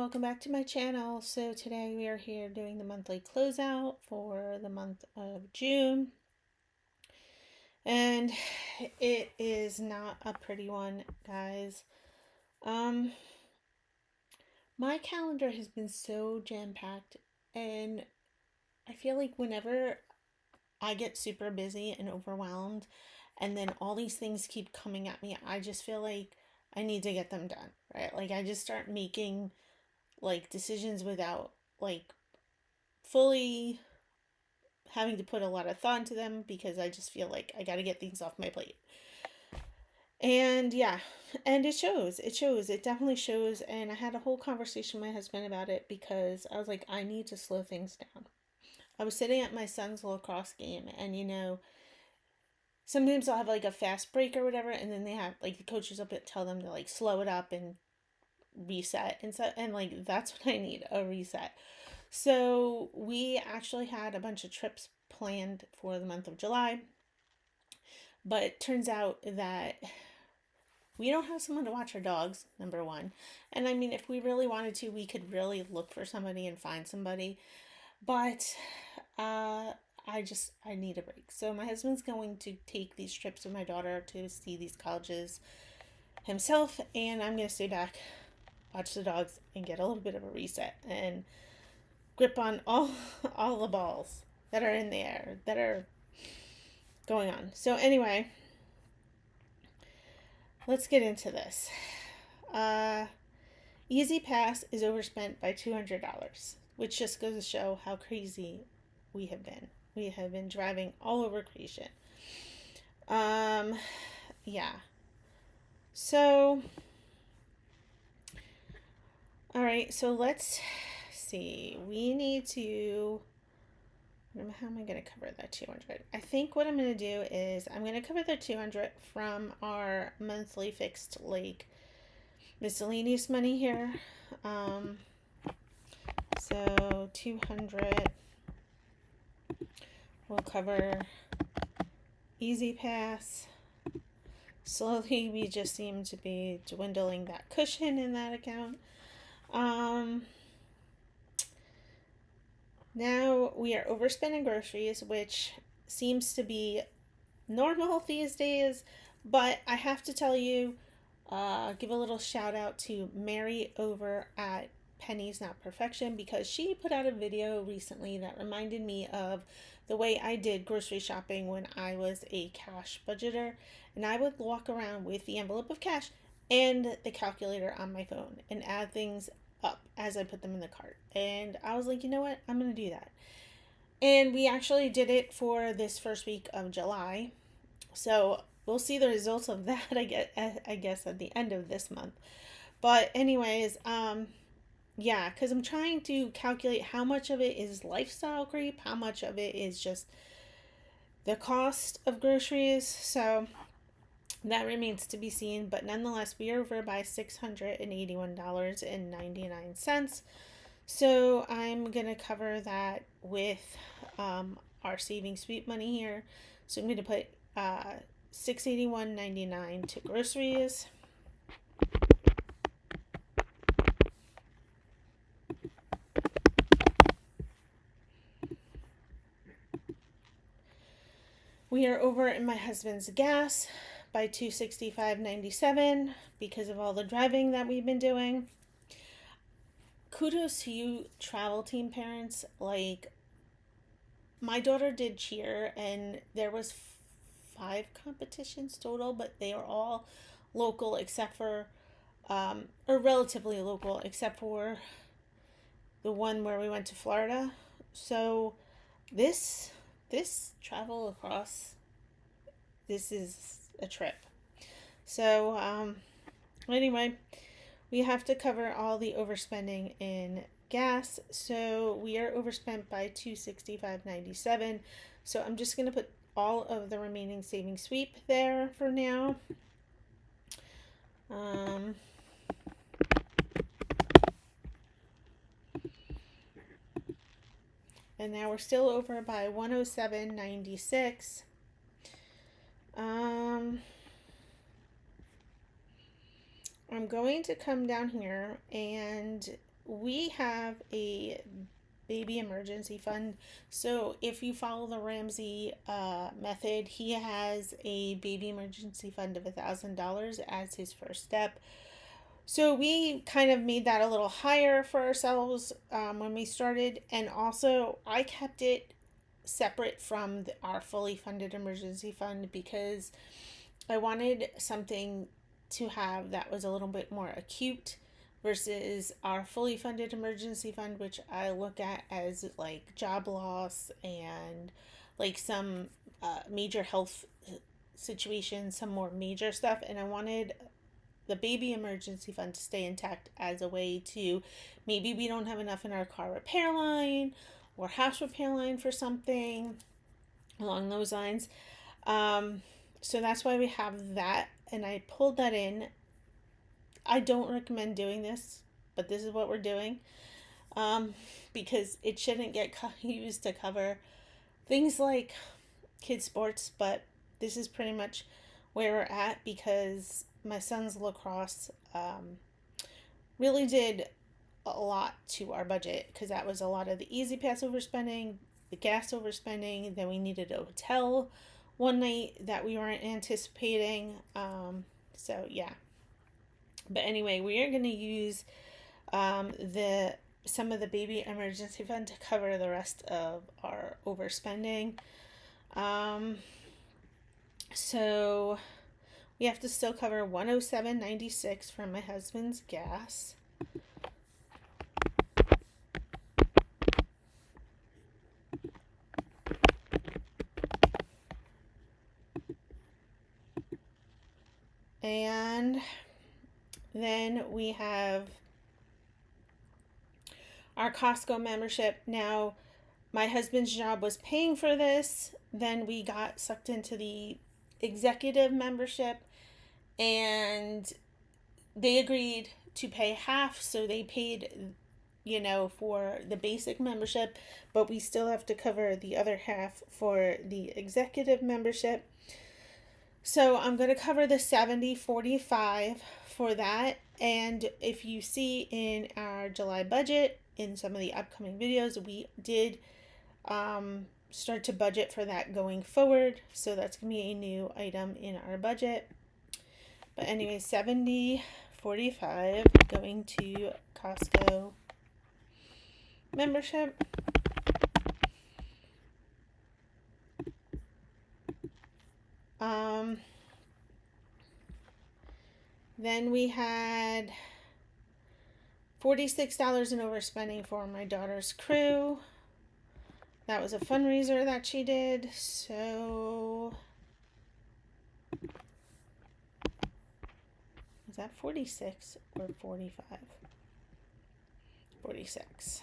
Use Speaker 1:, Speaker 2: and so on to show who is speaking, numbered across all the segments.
Speaker 1: welcome back to my channel. So today we are here doing the monthly closeout for the month of June. And it is not a pretty one, guys. My calendar has been so jam-packed, and I feel like whenever I get super busy and overwhelmed and then all these things keep coming at me, I just feel like I need to get them done, right? Like I just start making like decisions without like fully having to put a lot of thought into them because I just feel like I got to get things off my plate. And yeah, and it shows. It definitely shows. And I had a whole conversation with my husband about it because I was like, I need to slow things down. I was sitting at my son's lacrosse game, and sometimes I'll have like a fast break or whatever, and then they have like the coaches up and tell them to like slow it up and reset and so, and like that's what I need, a reset. So we actually had a bunch of trips planned for the month of July, but it turns out that we don't have someone to watch our dogs, number one. And I mean, if we really wanted to, we could really look for somebody and find somebody. But I need a break. So my husband's going to take these trips with my daughter to see these colleges himself, and I'm going to stay back, watch the dogs, and get a little bit of a reset and grip on all the balls that are in the air that are going on. So anyway, let's get into this. Easy Pass is overspent by $200, which just goes to show how crazy we have been. We have been driving all over creation. Yeah. So, all right. So let's see. We need to. How am I going to cover that 200? I think what I'm going to do is I'm going to cover the 200 from our monthly fixed like miscellaneous money here. So 200 will cover Easy Pass. Slowly we just seem to be dwindling that cushion in that account. Now we are overspending groceries, which seems to be normal these days, but I have to tell you, give a little shout out to Mary over at Pennies Not Perfection, because she put out a video recently that reminded me of the way I did grocery shopping when I was a cash budgeter, and I would walk around with the envelope of cash and the calculator on my phone and add things up as I put them in the cart. And I was like, you know what? I'm going to do that. And we actually did it for this first week of July. So we'll see the results of that, I guess at the end of this month. But anyways, yeah, because I'm trying to calculate how much of it is lifestyle creep, how much of it is just the cost of groceries. So that remains to be seen. But nonetheless, we are over by $681.99. So I'm going to cover that with our saving sweep money here. So I'm going to put $681.99 to groceries. We are over in my husband's gas by $265.97 because of all the driving that we've been doing. Kudos to you travel team parents. Like, my daughter did cheer, and there was 5 competitions total, but they are all local except for or relatively local except for the one where we went to Florida. So this travel across, this is a trip. So anyway, we have to cover all the overspending in gas. So we are overspent by $265.97. So I'm just going to put all of the remaining saving sweep there for now. And now we're still over by $107.96. I'm going to come down here and we have a baby emergency fund. So if you follow the Ramsey method, he has a baby emergency fund of $1,000 as his first step. So we kind of made that a little higher for ourselves when we started, and also I kept it separate from our fully funded emergency fund because I wanted something to have that was a little bit more acute versus our fully funded emergency fund, which I look at as like job loss and like some major health situations, some more major stuff. And I wanted the baby emergency fund to stay intact as a way to maybe we don't have enough in our car repair line or house repair line for something along those lines. So that's why we have that, and I pulled that in. I don't recommend doing this, but this is what we're doing because it shouldn't get used to cover things like kids' sports, but this is pretty much where we're at because my son's lacrosse really did a lot to our budget because that was a lot of the easy pass overspending, the gas overspending. Then we needed a hotel one night that we weren't anticipating. So yeah. But anyway, we are going to use the some of the baby emergency fund to cover the rest of our overspending. So we have to still cover $107.96 for my husband's gas. And then we have our Costco membership. Now, my husband's job was paying for this. Then we got sucked into the executive membership, and they agreed to pay half. So they paid, for the basic membership, but we still have to cover the other half for the executive membership. So I'm going to cover the 70-45 for that. And if you see in our July budget, in some of the upcoming videos, we did start to budget for that going forward. So that's going to be a new item in our budget. But anyway, 70-45 going to Costco membership. Then we had $46 in overspending for my daughter's crew. That was a fundraiser that she did. So is that 46 or 45? 46.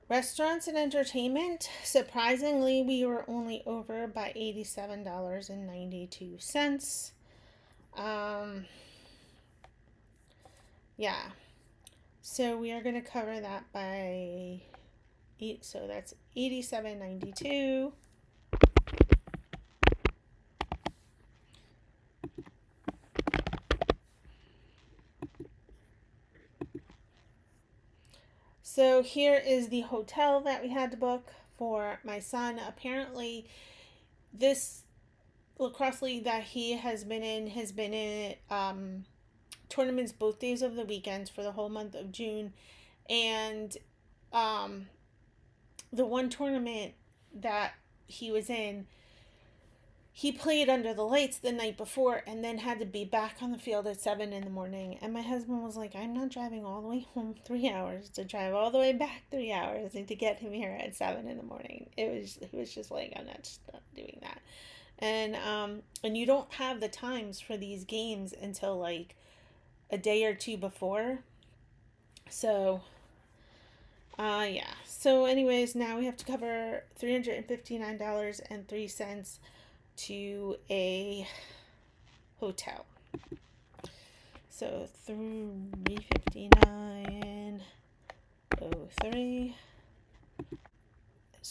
Speaker 1: Restaurants and entertainment. Surprisingly, we were only over by $87.92. Yeah. So we are going to cover that by 8. So that's $87.92. So here is the hotel that we had to book for my son. Apparently, this lacrosse league that he has been in tournaments both days of the weekends for the whole month of June. And the one tournament that he was in, he played under the lights the night before and then had to be back on the field at 7 in the morning. And my husband was like, I'm not driving all the way home 3 hours to drive all the way back 3 hours and to get him here at 7 in the morning. He was just like, I'm not doing that. And you don't have the times for these games until like a day or two before. So yeah. So anyways, now we have to cover $359.03 to a hotel. So 359.03.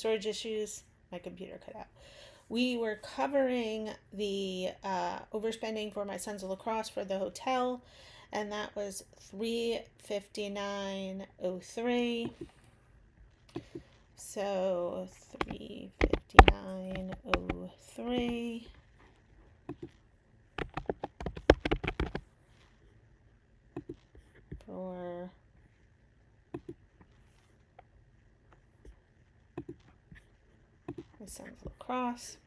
Speaker 1: storage issues, my computer cut out. We were covering the overspending for my son's lacrosse for the hotel, and that was $359.03. So $359.03 for my son's lacrosse.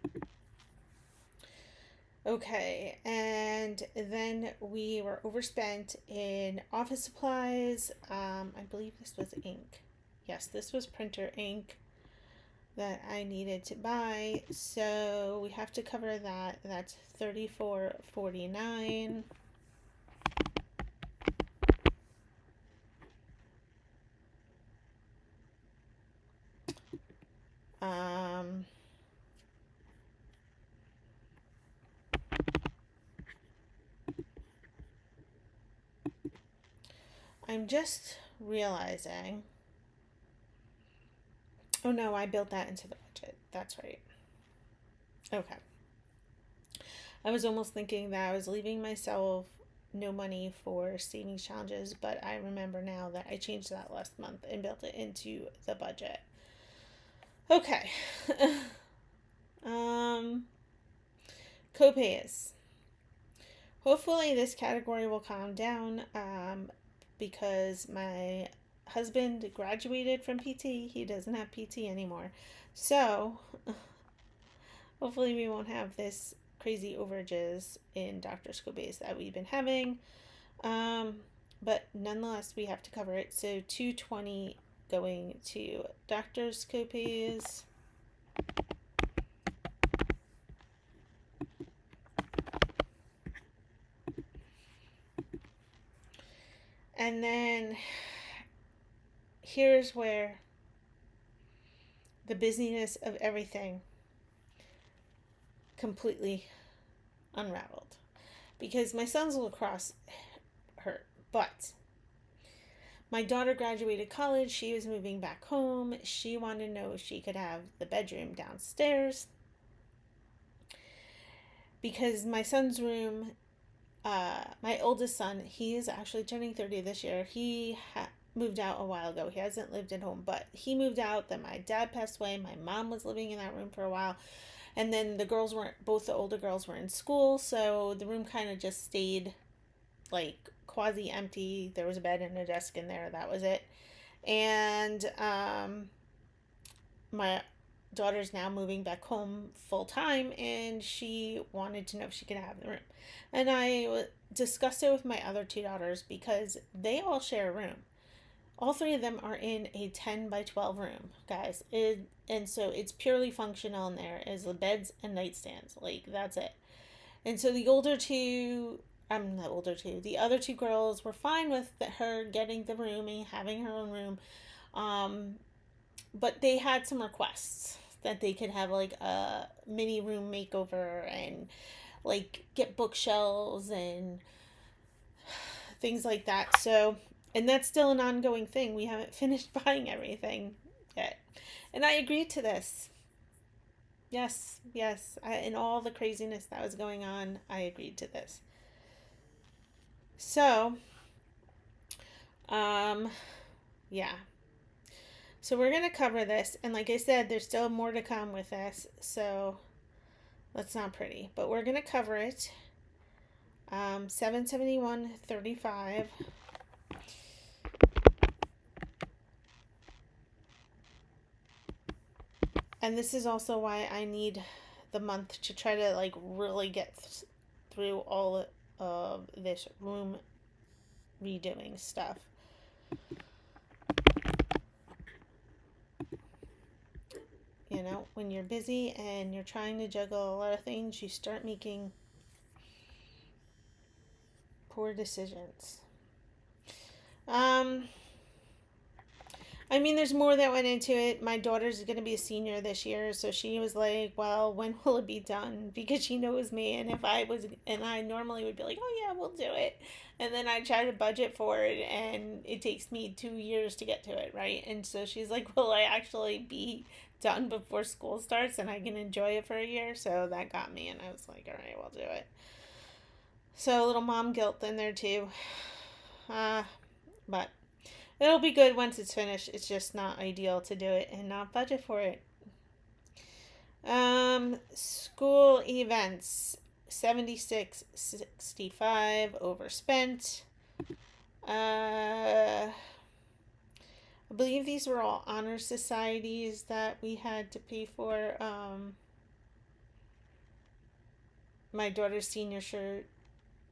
Speaker 1: Okay, and then we were overspent in office supplies. I believe this was ink. Yes, this was printer ink that I needed to buy. So we have to cover that. That's $34.49. I'm just realizing. Oh no, I built that into the budget. That's right. Okay. I was almost thinking that I was leaving myself no money for savings challenges, but I remember now that I changed that last month and built it into the budget. Okay. Copays. Hopefully this category will calm down because my husband graduated from PT. He doesn't have PT anymore. So hopefully we won't have this crazy overages in doctor's copays that we've been having. But nonetheless, we have to cover it. So $220 going to doctor's copays. And then here's where the busyness of everything completely unraveled. Because my son's lacrosse hurt, but my daughter graduated college. She was moving back home. She wanted to know if she could have the bedroom downstairs. Because my son's room, my oldest son, he is actually turning 30 this year. He moved out a while ago. He hasn't lived at home, but he moved out. Then my dad passed away. My mom was living in that room for a while. And then the girls weren't, both the older girls were in school. So the room kind of just stayed like quasi empty. There was a bed and a desk in there. That was it. And my daughter's now moving back home full time, and she wanted to know if she could have the room. And I discussed it with my other two daughters because they all share a room. All three of them are in a 10 by 12 room, guys. And so it's purely functional in there as the beds and nightstands. Like, that's it. And so the other two girls were fine with her getting the room and having her own room. But they had some requests that they could have like a mini room makeover and like get bookshelves and things like that. So, and that's still an ongoing thing. We haven't finished buying everything yet. And I agreed to this. Yes, in all the craziness that was going on, I agreed to this. So, yeah. So we're going to cover this. And like I said, there's still more to come with this. So that's not pretty. But we're going to cover it. $771.35. And this is also why I need the month to try to like really get through all of this room redoing stuff. You know, when you're busy and you're trying to juggle a lot of things, you start making poor decisions. I mean, there's more that went into it. My daughter's going to be a senior this year, so she was like, "Well, when will it be done?" Because she knows me, and if I was, and I normally would be like, "Oh yeah, we'll do it," and then I try to budget for it, and it takes me 2 years to get to it, right? And so she's like, "Will I actually be done before school starts, and I can enjoy it for a year?" So that got me, and I was like, "All right, we'll do it." So a little mom guilt in there too, uh, but it'll be good once it's finished. It's just not ideal to do it and not budget for it. School events 76.65 overspent. I believe these were all honor societies that we had to pay for. My daughter's senior shirt,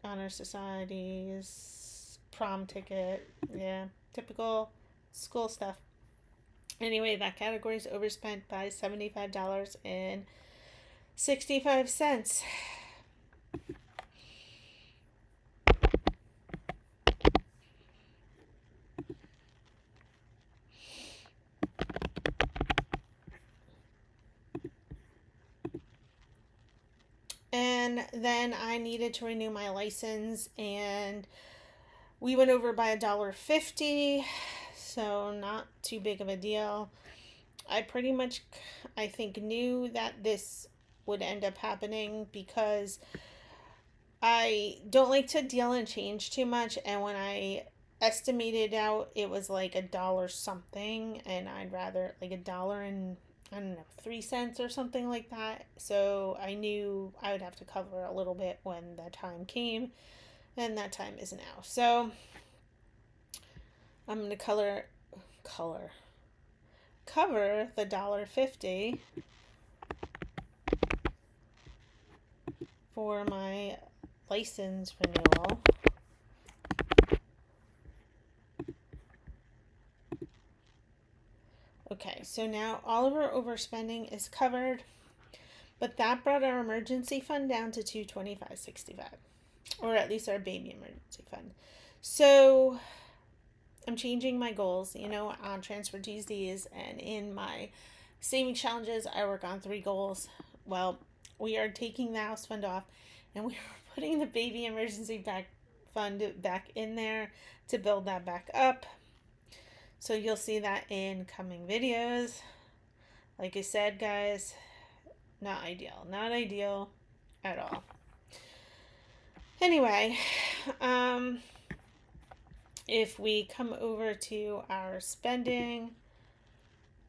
Speaker 1: honor societies, prom ticket. Yeah, typical school stuff. Anyway, that category is overspent by $75.65. And then I needed to renew my license, and we went over by $1.50, so not too big of a deal. I pretty much, I think, knew that this would end up happening because I don't like to deal in change too much, and when I estimated out, it was like a dollar something, and I'd rather like a dollar and I don't know, 3 cents or something like that. So I knew I would have to cover a little bit when the time came, and that time is now. So I'm gonna color cover the $1.50 for my license renewal. Okay, so now all of our overspending is covered, but that brought our emergency fund down to $225.65, or at least our baby emergency fund. So I'm changing my goals, on Transfer Tuesdays, and in my saving challenges, I work on 3 goals. Well, we are taking the house fund off, and we are putting the baby emergency fund back in there to build that back up. So you'll see that in coming videos. Like I said, guys, not ideal. Not ideal at all. Anyway, if we come over to our spending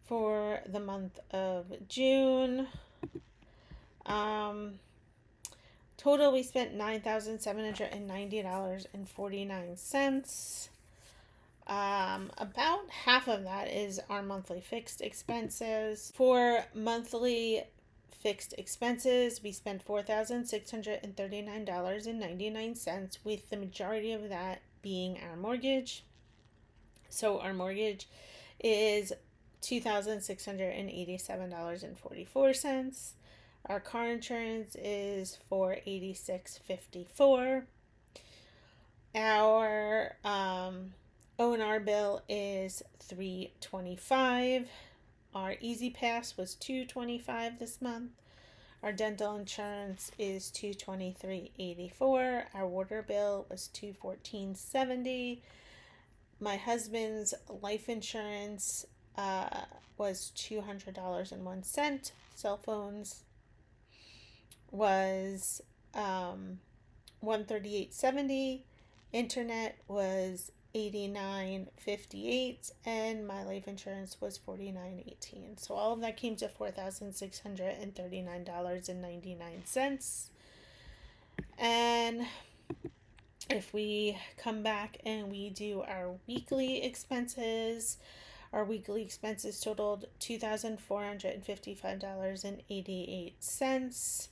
Speaker 1: for the month of June, total we spent $9,790.49. About half of that is our monthly fixed expenses. For monthly fixed expenses, we spent $4,639.99, with the majority of that being our mortgage. So our mortgage is $2,687.44. Our car insurance is $486.54. Our O&R bill is $325. Our Easy Pass was $225 this month. Our dental insurance is $223.84. Our water bill was $214.70. My husband's life insurance was $200.01. Cell phones was $138.70. Internet was $89.58, and my life insurance was $49.18. So all of that came to $4,639.99. And if we come back and we do our weekly expenses totaled $2,455.88.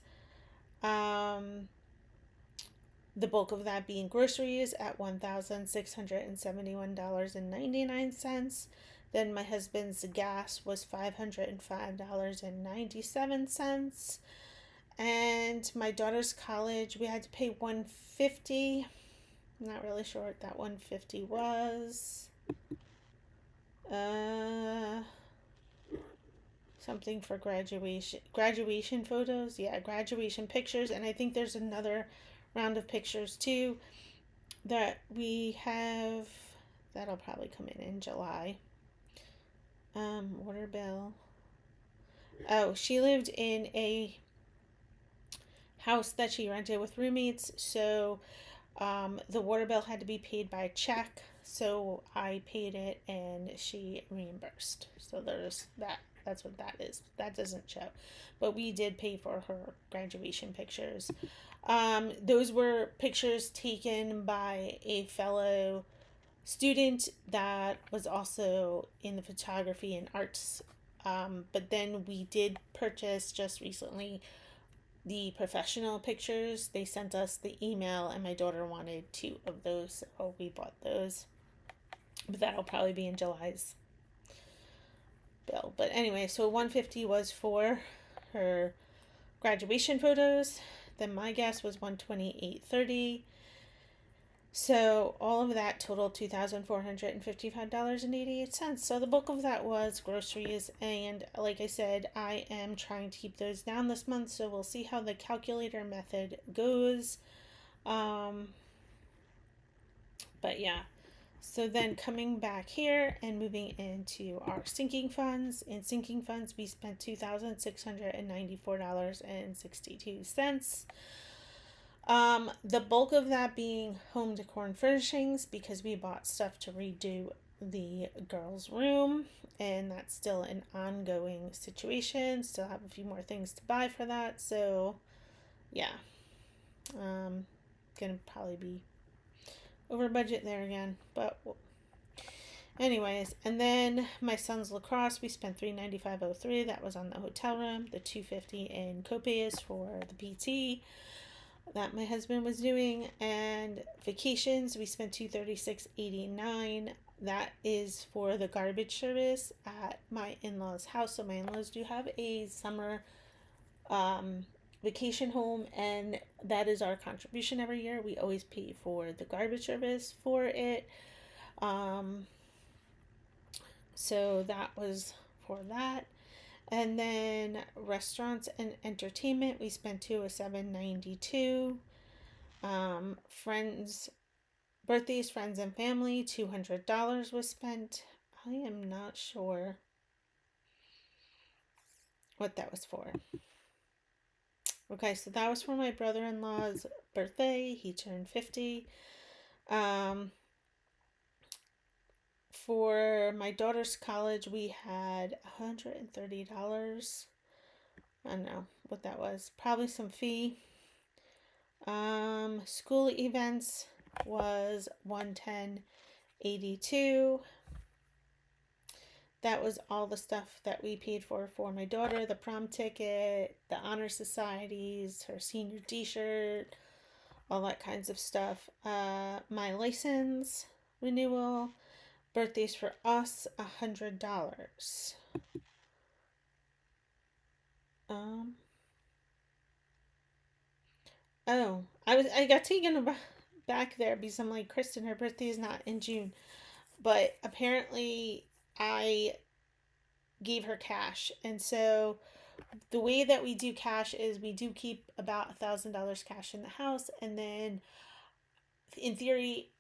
Speaker 1: The bulk of that being groceries at $1,671.99. Then my husband's gas was $505.97. And my daughter's college, we had to pay $150. I'm not really sure what that $150 was. Uh, something for graduation photos. Yeah, graduation pictures, and I think there's another round of pictures too that we have. That'll probably come in July. Water bill. Oh, she lived in a house that she rented with roommates, so the water bill had to be paid by check. So I paid it and she reimbursed. So there's that. That's what that is. That doesn't show. But we did pay for her graduation pictures. Those were pictures taken by a fellow student that was also in the photography and arts. But then we did purchase just recently the professional pictures. They sent us the email, and my daughter wanted two of those, so we bought those. But that'll probably be in July's bill. But anyway, so 150 was for her graduation photos. Then my guess was 128.30. So all of that totaled $2,455.88. So the bulk of that was groceries, and like I said, I am trying to keep those down this month. So we'll see how the calculator method goes. But yeah. So then coming back here and moving into our sinking funds. In sinking funds, we spent $2,694.62. The bulk of that being home decor and furnishings because we bought stuff to redo the girls' room, and that's still an ongoing situation. Still have a few more things to buy for that, so yeah. Gonna probably be over budget there again, but anyways. And then my son's lacrosse, we spent $395.03. That was on the hotel room. The $250 in copays for the PT that my husband was doing. And vacations, we spent $236.89. That is for the garbage service at my in-laws' house. So my in-laws do have a summer vacation home, and that is our contribution every year. We always pay for the garbage service for it. So that was for that. And then restaurants and entertainment, we spent $207.92. Friends, birthdays, friends, and family, $200 was spent. I am not sure what that was for. Okay, so that was for my brother-in-law's birthday. He turned 50. For my daughter's college, we had $130. I don't know what that was. Probably some fee. School events was $110.82. That was all the stuff that we paid for my daughter. The prom ticket, the honor societies, her senior t-shirt, all that kinds of stuff. My license renewal, birthdays for us, $100. Oh, I got taken back there because I'm like, Kristen, her birthday is not in June. But apparently I gave her cash. And so the way that we do cash is we do keep about $1,000 cash in the house. And then in theory,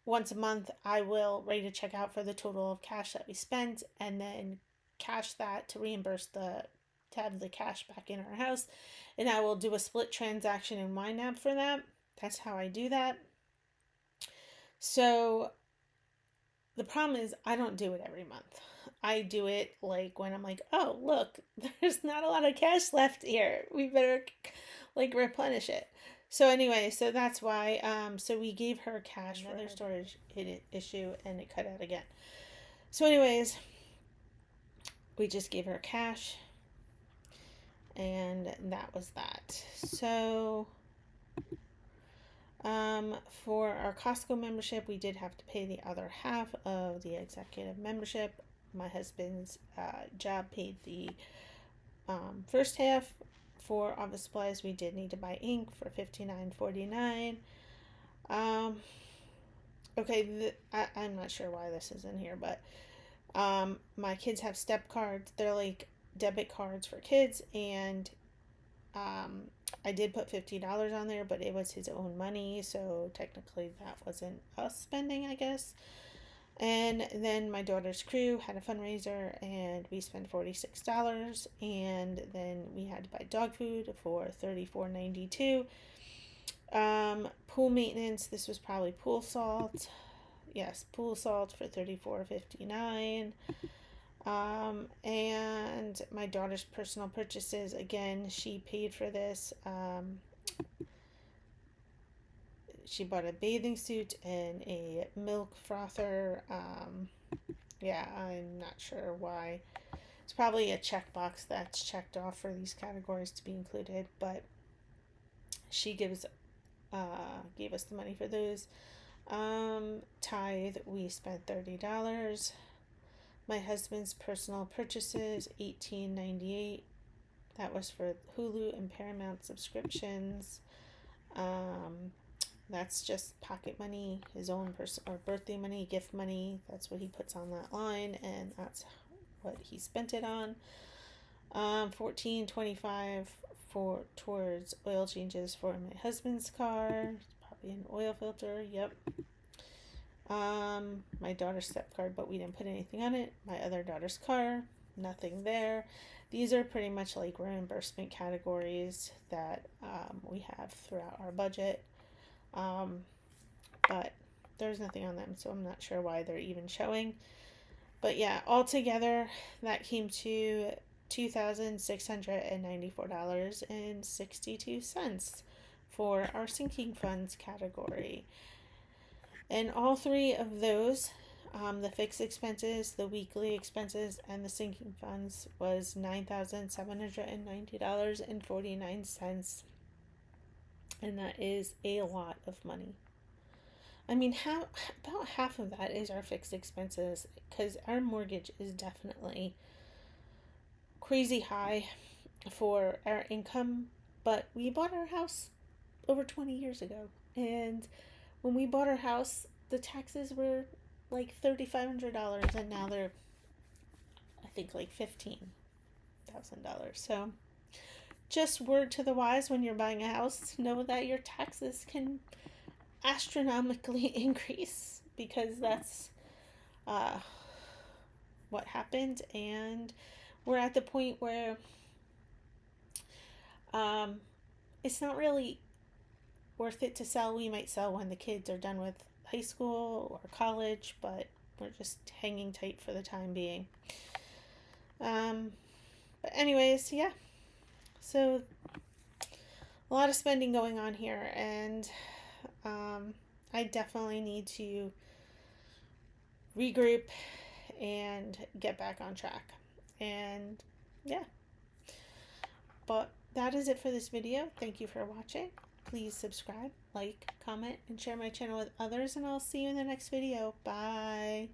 Speaker 1: once a month, I will write a check out for the total of cash that we spent and then cash that to reimburse to have the cash back in our house. And I will do a split transaction in YNAB for that. That's how I do that. So the problem is I don't do it every month. I do it like when I'm like, oh, look, there's not a lot of cash left here. We better like replenish it. So anyway, so that's why, so we gave her cash for another storage issue and it cut out again. So anyways, we just gave her cash and that was that. So, for our Costco membership, we did have to pay the other half of the executive membership. My husband's job paid the first half. For office supplies, we did need to buy ink for $59.49. Okay, I'm not sure why this is in here, but My kids have step cards. They're like debit cards for kids, and um, I did put $50 on there, but it was his own money, so technically that wasn't us spending, I guess. And then my daughter's crew had a fundraiser, and we spent $46. And then we had to buy dog food for $34.92. Pool maintenance. This was probably pool salt. Yes, pool salt for $34.59. And my daughter's personal purchases. Again, she paid for this. She bought a bathing suit and a milk frother. Yeah, I'm not sure why. It's probably a checkbox that's checked off for these categories to be included, but she gave us the money for those. Tithe, we spent $30. My husband's personal purchases, $18.98. That was for Hulu and Paramount subscriptions. That's just pocket money, his own or birthday money, gift money. That's what he puts on that line, and that's what he spent it on. $14.25 for towards oil changes for my husband's car. Probably an oil filter. Yep. My daughter's step card, but we didn't put anything on it. My other daughter's car, nothing there. These are pretty much like reimbursement categories that we have throughout our budget. But there's nothing on them, so I'm not sure why they're even showing. But yeah, altogether that came to $2,694.62 for our sinking funds category. And all three of those, the fixed expenses, the weekly expenses, and the sinking funds, was $9,790.49. And that is a lot of money. I mean, about half of that is our fixed expenses, because our mortgage is definitely crazy high for our income. But we bought our house over 20 years ago, and when we bought our house, the taxes were like $3,500, and now they're, I think, like $15,000. So just word to the wise: when you're buying a house, know that your taxes can astronomically increase, because that's what happened. And we're at the point where it's not really worth it to sell. We might sell when the kids are done with high school or college, but we're just hanging tight for the time being. But anyways, yeah. So a lot of spending going on here, and I definitely need to regroup and get back on track. And yeah. But that is it for this video. Thank you for watching. Please subscribe, like, comment, and share my channel with others, and I'll see you in the next video. Bye.